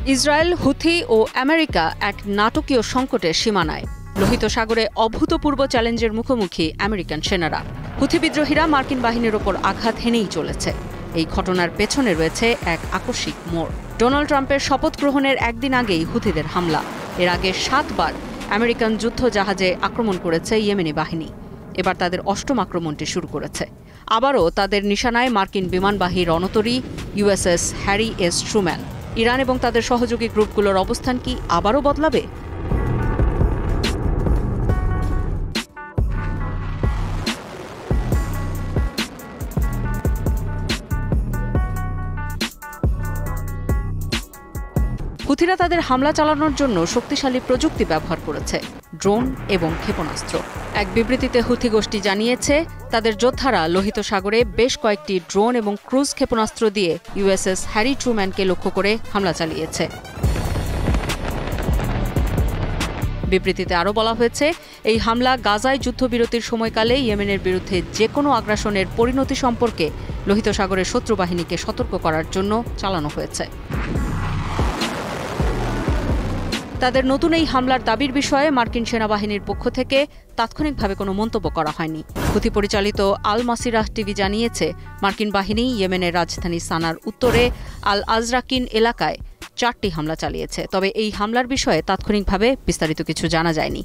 Israel, Houthi ও America এক নাটকীয় সংকটের সীমানায়। লোহিত সাগরে অভূতপূর্ব চ্যালেঞ্জের মুখোমুখি আমেরিকান সেনারা। হুথি বিদ্রোহীরা মার্কিন বাহিনীর ওপর আঘাত হেনেই চলেছে। এই ঘটনার পেছনে রয়েছে এক আকস্মিক মোড়। ডোনাল্ড ট্রাম্পের শপথ গ্রহণের একদিন আগেই হুথিদের হামলা। এর আগে ৭ বার আমেরিকান যুদ্ধ জাহাজে আক্রমণ করেছে ইয়েমেনি বাহিনী। এবার তাদের ৮ম আক্রমণটি শুরু করেছে। আবারও তাদের নিশানায় মার্কিন বিমানবাহী রণতরী USS Harry S Truman. Iran এবং তাদের সহযোগী গ্রুপগুলোর অবস্থান কি আবারও বদলাবে? হুথিরা তাদের হামলা চালানোর জন্য শক্তিশালী প্রযুক্তি ব্যবহার করেছে, ড্রোন এবং ক্ষেপণাস্ত্র। এক বিবৃতিতে হুথি গোষ্ঠী জানিয়েছে, তাদের যোদ্ধারা লোহিত সাগরে বেশ কয়েকটি ড্রোন এবং ক্রুজ ক্ষেপণাস্ত্র দিয়ে ইউএসএস হ্যারি ট্রুম্যানকে লক্ষ্য করে হামলা চালিয়েছে। বিবৃতিতে আরও বলা হয়েছে, এই হামলা গাজায় যুদ্ধবিরতির সময়কালে ইয়েমেনের বিরুদ্ধে যে কোনো আগ্রাসনের পরিণতি সম্পর্কে লোহিত সাগরের শত্রু বাহিনীকে সতর্ক করার জন্য চালানো হয়েছে। তাদের নতুন এই হামলার দাবির বিষয়ে মার্কিন সেনাবাহিনীর পক্ষ থেকে তাৎক্ষণিকভাবে কোনো মন্তব্য করা হয়নি। হুথি পরিচালিত আল মাসিরাহ টিভি জানিয়েছে, মার্কিন বাহিনী ইয়েমেনের রাজধানী সানার উত্তরে আল আজরাকিন এলাকায় 4টি হামলা চালিয়েছে। তবে এই হামলার বিষয়ে তাৎক্ষণিকভাবে বিস্তারিত কিছু জানা যায়নি।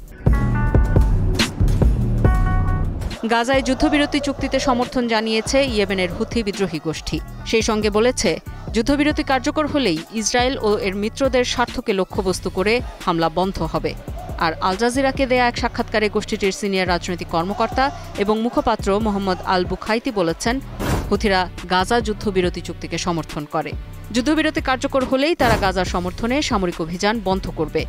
গাজায় যুদ্ধবিরতি চুক্তিতে সমর্থন জানিয়েছে ইয়েমেনের হুথি বিদ্রোহী গোষ্ঠী। সেই সঙ্গে বলেছে, যুদ্ধবিরতি কার্যকর হলেই ইসরায়েল ও এর মিত্রদের স্বার্থকে লক্ষ্যবস্তু করে হামলা বন্ধ হবে। আর আল জাজিরাকে দেয়া এক সাক্ষাৎকারে গোষ্ঠীটির সিনিয়র রাজনৈতিক কর্মকর্তা এবং মুখপাত্র মোহাম্মদ আল বুখাইতি বলেছেন, হুথিরা গাজা যুদ্ধবিরতি চুক্তিকে সমর্থন করে। যুদ্ধবিরতি কার্যকর হলেই তারা গাজার সমর্থনে সামরিক অভিযান বন্ধ করবে।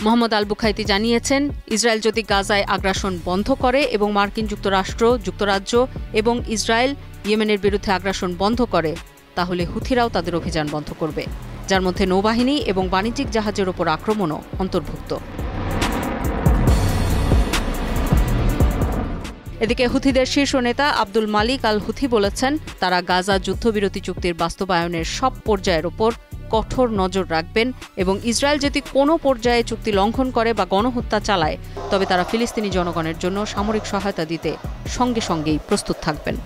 মোহাম্মদ আল বুখাইতি জানিয়েছেন, ইসরায়েল যদি গাজায় আগ্রাসন বন্ধ করে এবং মার্কিন যুক্তরাষ্ট্র, যুক্তরাজ্য এবং ইসরায়েল ইয়েমেনের বিরুদ্ধে আগ্রাসন বন্ধ করে, তাহলে হুথিরাও তাদের অভিযান বন্ধ করবে, যার মধ্যে নৌবাহিনী এবং বাণিজ্যিক জাহাজের ওপর আক্রমণও অন্তর্ভুক্ত। এদিকে হুথিদের শীর্ষ নেতা আব্দুল মালিক আল হুথি বলেছেন, তারা গাজা যুদ্ধবিরতি চুক্তির বাস্তবায়নের সব পর্যায়ের ওপর কঠোর নজর রাখবেন এবং ইসরায়েল যদি কোনো পর্যায়ে চুক্তি লঙ্ঘন করে বা গণহত্যা চালায়, তবে তারা ফিলিস্তিনি জনগণের জন্য সামরিক সহায়তা দিতে সঙ্গে সঙ্গেই প্রস্তুত থাকবেন।